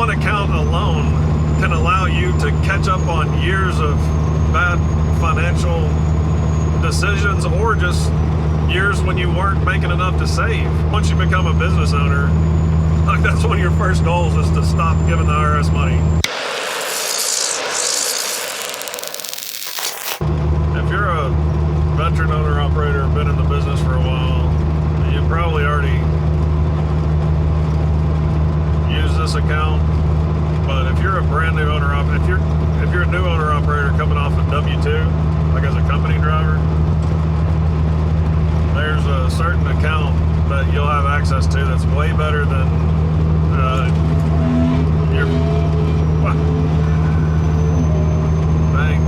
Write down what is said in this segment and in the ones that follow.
one account alone can allow you to catch up on years of bad financial decisions, or just years when you weren't making enough to save. Once you become a business owner, like, that's one of your first goals, is to stop giving the IRS money. If you're a veteran owner operator, been in the business for a while, you probably already use this account. But if you're a brand new owner operator, if you're a new owner operator coming off a W-2, like as a company driver, there's a certain account that you'll have access to that's way better than your. Dang,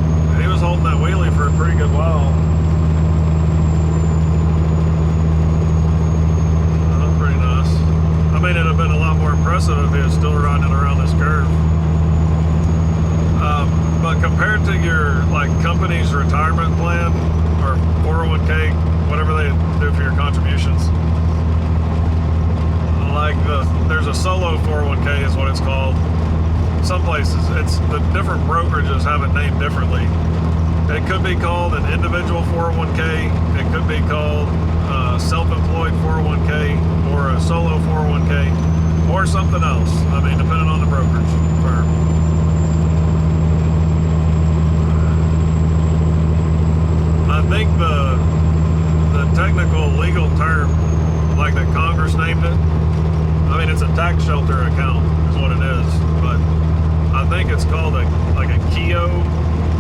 he was holding that wheelie for a pretty good while. Pretty nice. I mean, it'd have been a lot more impressive if he was still riding around this curve. But compared to your company's retirement plan or 401k, whatever they do for your contributions, there's a solo 401k is what it's called. Some places, it's the different brokerages have it named differently. It could be called an individual 401k. It could be called self-employed 401k, or a solo 401k, or something else. I mean, depending on the brokerage firm. I think the technical legal term, like that Congress named it, I mean, it's a tax shelter account is what it is, but I think it's called a Keogh,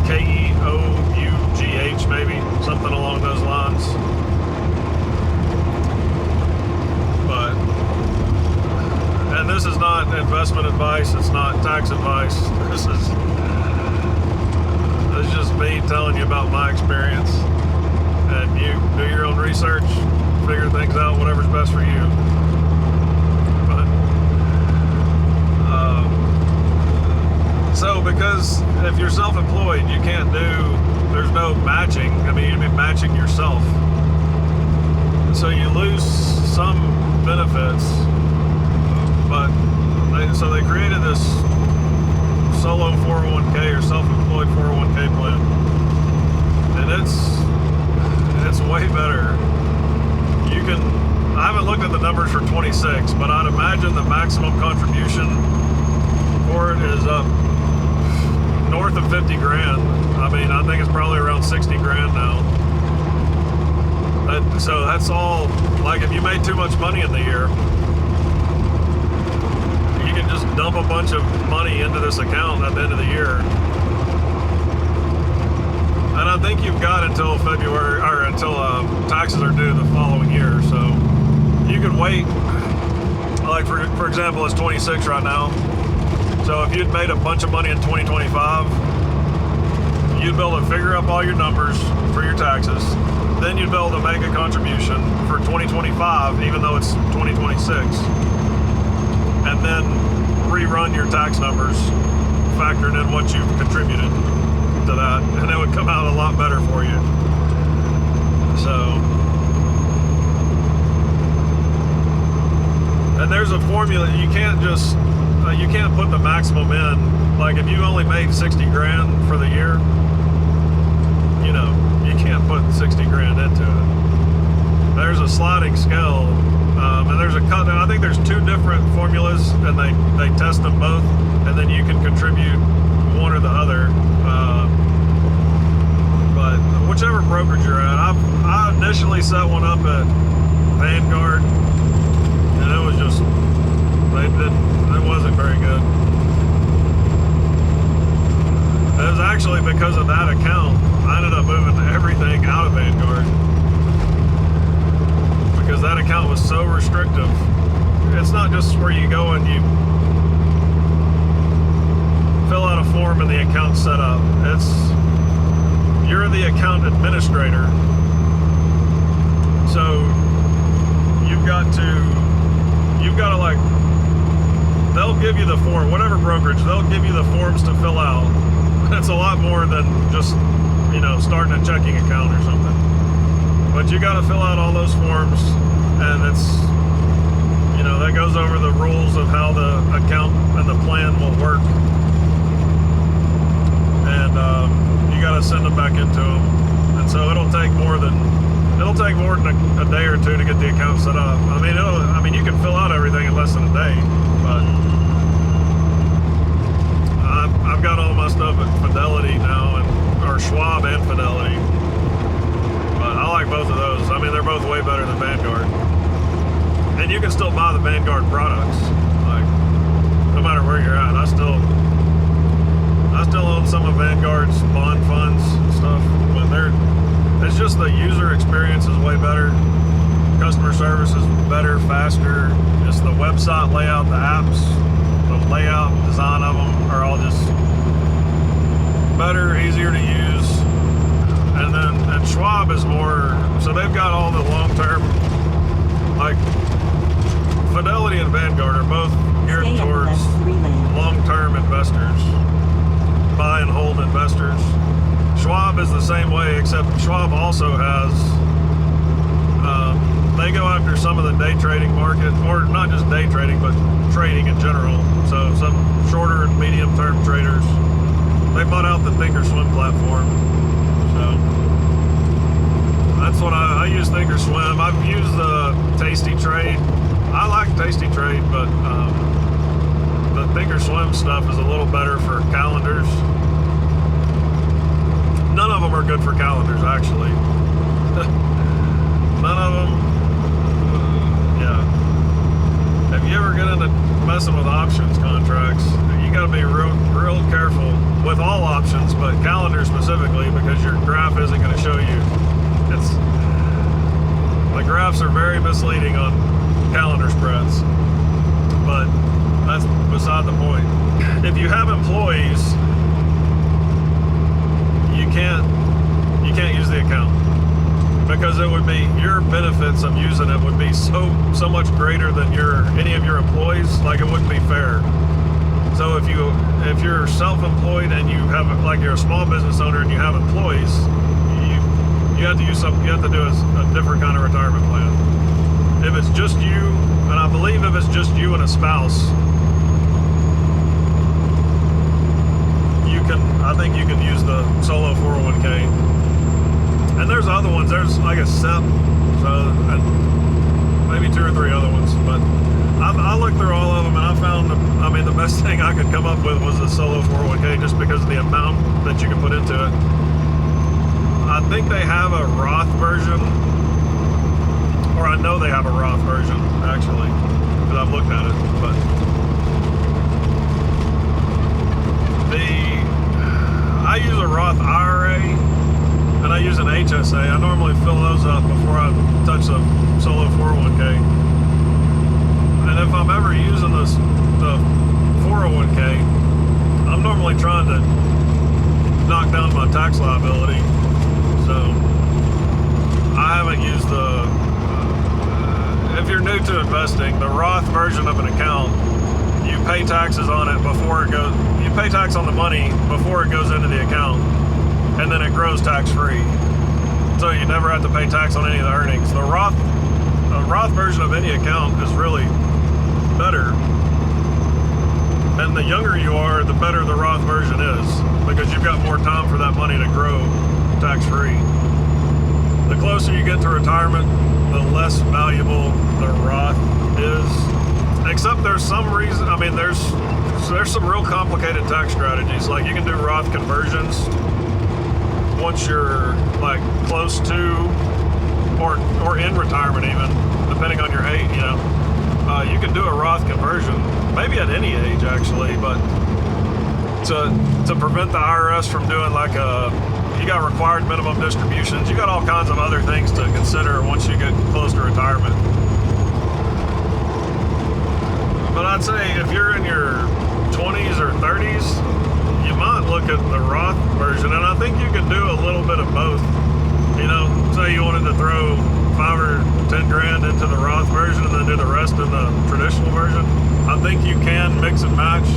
Keough, maybe, something along those lines. But, and this is not investment advice, it's not tax advice, this is just me telling you about my experience, and you do your own research, figure things out, whatever's best for you. But so, because if you're self-employed, you can't there's no matching. I mean, you'd be matching yourself, so you lose some benefits. But so they created this solo 401k or self-employed 401k plan, and it's way better. I haven't looked at the numbers for 26, but I'd imagine the maximum contribution for it is up north of 50 grand. I mean, I think it's probably around 60 grand now. So that's all, if you made too much money in the year, you can just dump a bunch of money into this account at the end of the year. And I think you've got until February, or until taxes are due the following year. So you could wait, for example, it's 26 right now. So if you'd made a bunch of money in 2025, you'd be able to figure up all your numbers for your taxes. Then you'd be able to make a contribution for 2025, even though it's 2026. And then rerun your tax numbers, factoring in what you've contributed to that, and it would come out a lot better for you. So, and there's a formula. You can't just you can't put the maximum in. Like, if you only made 60 grand for the year, you can't put 60 grand into it. There's a sliding scale, and there's I think there's two different formulas, and they test them both, and then you can contribute one or the other. But whichever brokerage you're at, I initially set one up at Vanguard, and it was just it wasn't very good. It was actually because of that account I ended up moving everything out of Vanguard, because that account was so restrictive. It's not just where you go and you fill out a form and the account's set up. You're the account administrator, so you've got to they'll give you the form, whatever brokerage, they'll give you the forms to fill out. It's a lot more than just starting a checking account or something. But you got to fill out all those forms, and it's that goes over the rules of how the account and the plan to send them back into them. And so it'll take more than a day or two to get the account set up. I mean, you can fill out everything in less than a day, but I've got all my stuff at Fidelity now, or Schwab and Fidelity. But I like both of those. I mean, they're both way better than Vanguard. And you can still buy the Vanguard products, like, no matter where you're at. I still own some of Vanguard's bond funds and stuff, but it's just the user experience is way better. Customer service is better, faster. Just the website layout, the apps, the layout, design of them are all just better, easier to use. And Schwab is more, so they've got all the long-term, like Fidelity and Vanguard are both geared towards long-term investors, buy and hold investors. Schwab is the same way, except Schwab also has, they go after some of the day trading market, or not just day trading, but trading in general. So some shorter and medium term traders. They bought out the Thinkorswim platform. So that's what I use Thinkorswim. I've used the Tasty Trade. I like Tasty Trade, but the Thinkorswim stuff is a little better for calendars. None of them are good for calendars, actually. None of them. Yeah. If you ever get into messing with options contracts, you got to be real careful with all options, but calendar specifically, because your graph isn't going to show you. The graphs are very misleading on calendar spreads, but that's beside the point. If you have employees, you can't use the account, because it would be, your benefits of using it would be so much greater than any of your employees. Like, it wouldn't be fair. So if you're self-employed and you have, like, you're a small business owner and you have employees, you have to use something. You have to do a different kind of retirement plan. If it's just you, and I believe if it's just you and a spouse, I think you can use the solo 401k. And there's other ones. There's like a SEP, and maybe 2 or 3 other ones. But I looked through all of them, and I found, the best thing I could come up with was the solo 401k, just because of the amount that you can put into it. I think they have a Roth version, or I know they have a Roth version, actually, because I've looked at it. But I use a Roth IRA, and I use an HSA. I normally fill those up before I touch the solo 401k. And if I'm ever using the 401k, I'm normally trying to knock down my tax liability. So I haven't used if you're new to investing, the Roth version of an account, you pay taxes on it before it goes, you pay tax on the money before it goes into the account, and then it grows tax-free. So you never have to pay tax on any of the earnings. The Roth version of any account is really better. And the younger you are, the better the Roth version is, because you've got more time for that money to grow tax-free. The closer you get to retirement, the less valuable the Roth is. Except there's some reason, there's some real complicated tax strategies. Like, you can do Roth conversions once you're like close to or in retirement, even depending on your age. You can do a Roth conversion, maybe at any age actually, but to prevent the IRS from doing like you got required minimum distributions, you got all kinds of other things to consider once you get close to retirement. But I'd say if you're in your 20s or 30s, you might look at the Roth version, and I think you can do a little bit of both. Say you wanted to throw 5 or 10 grand into the Roth version and then do the rest in the traditional version. I think you can mix and match.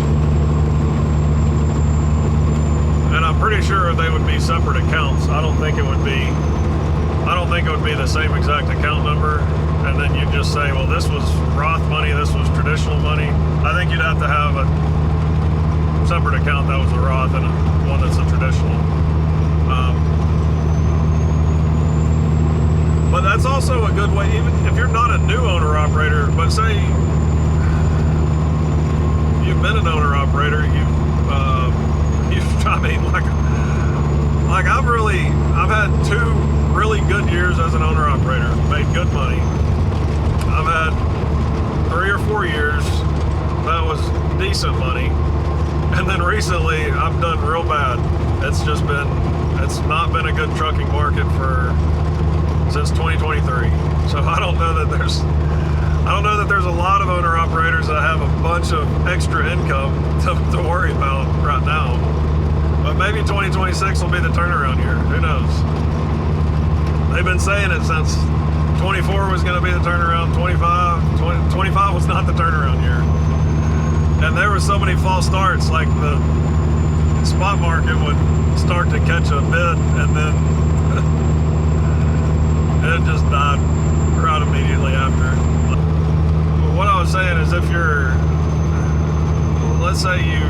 And I'm pretty sure they would be separate accounts. I don't think it would be the same exact account number, and then you just say, well, this was Roth money, this was traditional money. I think you'd have to have a separate account that was a Roth and one that's a traditional. But that's also a good way, even if you're not a new owner-operator, but say you've been an owner-operator, I mean, like I've had 2 really good years as an owner-operator, made good money. I've had 3 or 4 years that was decent money, and then recently I've done real bad. It's not been a good trucking market since 2023. So I don't know that there's a lot of owner-operators that have a bunch of extra income to worry about right now. But maybe 2026 will be the turnaround year. Who knows? They've been saying it since 24 was going to be the turnaround. 25 was not the turnaround year. And there were so many false starts, like the spot market would start to catch a bid and then it just died right immediately after. What I was saying is, let's say you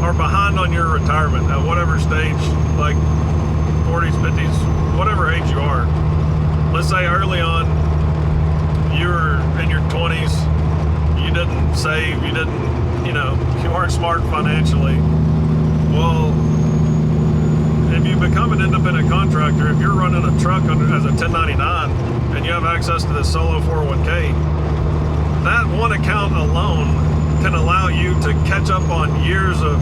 are behind on your retirement at whatever stage, like 40s, 50s, whatever age you are. Let's say early on, you were in your 20s, you didn't save, you weren't smart financially. Well, if you become an independent contractor, if you're running a truck as a 1099 and you have access to this solo 401k, that one account alone can allow you to catch up on years of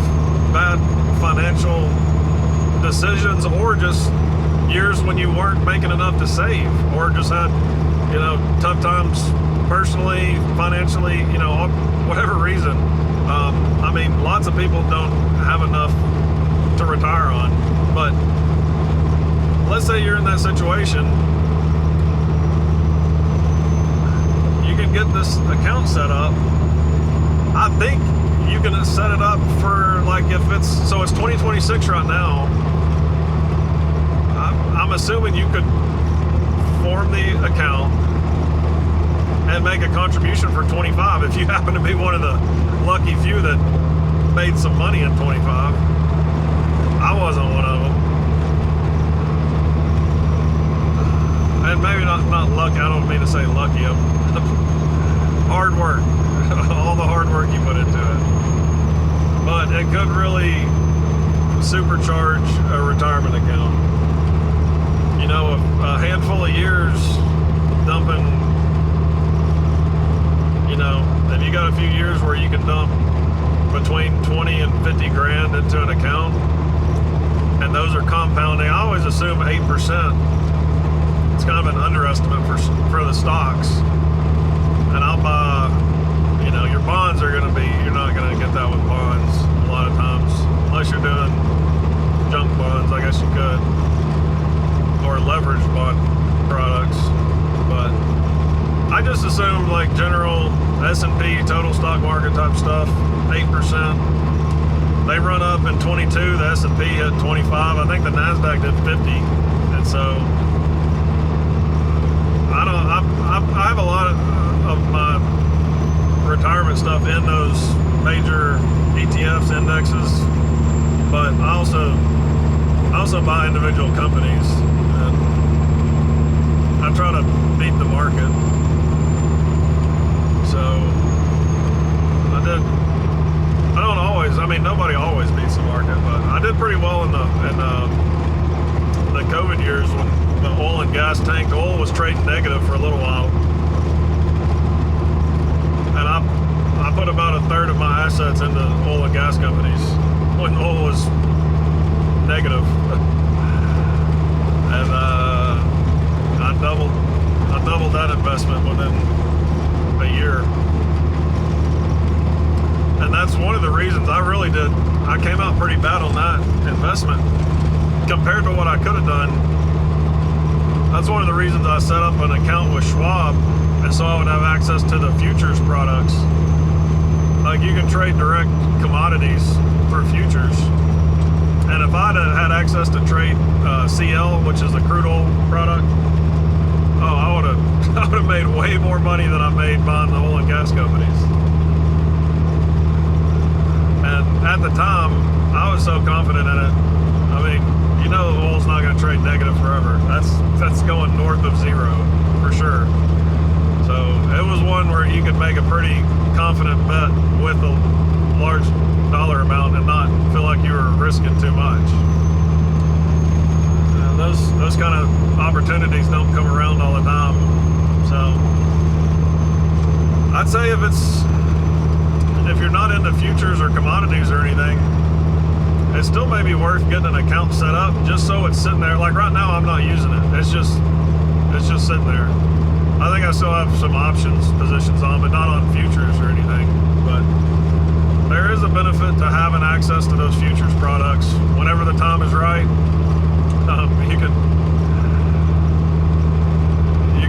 bad financial decisions, or just years when you weren't making enough to save, or just had, tough times personally, financially, whatever reason. I mean, lots of people don't have enough to retire on, but let's say you're in that situation, you can get this account set up. I think you can set it up for, like, it's 2026 right now. I'm assuming you could form the account and make a contribution for 25 if you happen to be one of the lucky few that made some money in 25. I wasn't one of them. And maybe not lucky. I don't mean to say lucky. Hard work. All the hard work you put into it. But it could really supercharge a retirement account. A handful of years dumping, if you got a few years where you can dump between 20 and 50 grand into an account, and those are compounding. I always assume 8%. It's kind of an underestimate for the stocks. And I'll buy, your bonds are you're not going to get that with bonds a lot of times, unless you're doing junk bonds. I guess you could, or leveraged bond products. But I just assumed, like, general S&P total stock market type stuff, 8%. They run up in 22. The S&P hit 25. I think the NASDAQ did 50. And so I have a lot of my retirement stuff in those major ETFs, indexes, but I also buy individual companies, and I try to beat the market. So I don't always. I mean, nobody always beats the market, but I did pretty well in the COVID years when the oil and gas tanked. Oil was trading negative for a little while, and I put about a third of my assets into oil and gas companies when oil was negative, and I doubled that investment within a year. And that's one of the reasons I came out pretty bad on that investment compared to what I could have done. That's one of the reasons I set up an account with Schwab, and so I would have access to the futures products. Like, you can trade direct commodities for futures. And if I'd had access to trade CL, which is the crude oil product, I would have made way more money than I made buying the oil and gas companies. And at the time, I was so confident in it. I I mean, you know the oil's not going to trade negative forever. That's going north of zero for sure. So it was one where you could make a pretty confident bet with a large dollar amount and not feel like you were risking too much. Those kind of opportunities don't come around all the time. So I'd say if you're not into futures or commodities or anything, it still may be worth getting an account set up just so it's sitting there. Like right now, I'm not using it. It's just sitting there. I think I still have some options positions on, but not on futures or anything. But there is a benefit to having access to those futures products whenever the time is right. You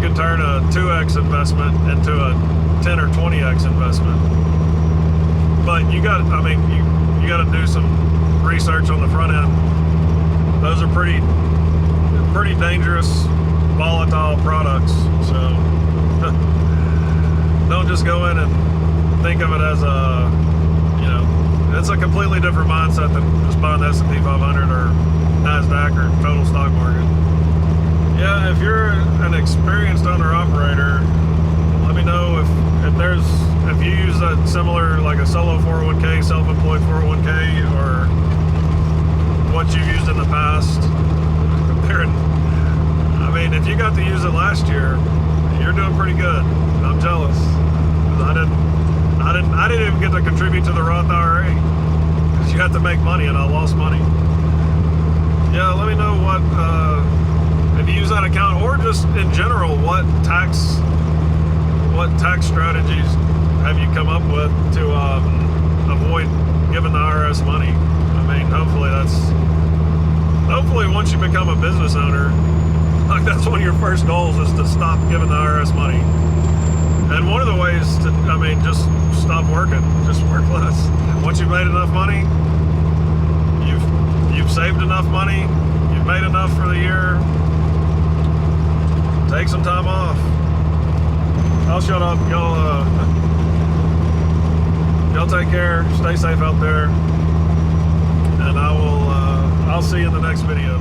could turn a 2x investment into a 10 or 20x investment. But you got to do some research on the front end. Those are pretty dangerous, volatile products. So don't just go in and think of it as it's a completely different mindset than just buying the S&P 500 or NASDAQ or total stock market. Yeah, if you're an experienced owner-operator, let me know if you use that similar, like a solo 401k, self-employed 401k, or what you've used in the past. I mean, if you got to use it last year, you're doing pretty good. I'm jealous. I didn't even get to contribute to the Roth IRA because you had to make money, and I lost money. Yeah, let me know what if you use that account, or just in general, what tax strategies have you come up with to avoid giving the IRS money? I mean, hopefully once you become a business owner, like that's one of your first goals is to stop giving the IRS money. And one of the ways to, just stop working, just work less. Once you've made enough money, you've saved enough money, you've made enough for the year, take some time off. I'll shut up. Y'all take care, stay safe out there, and I'll see you in the next video.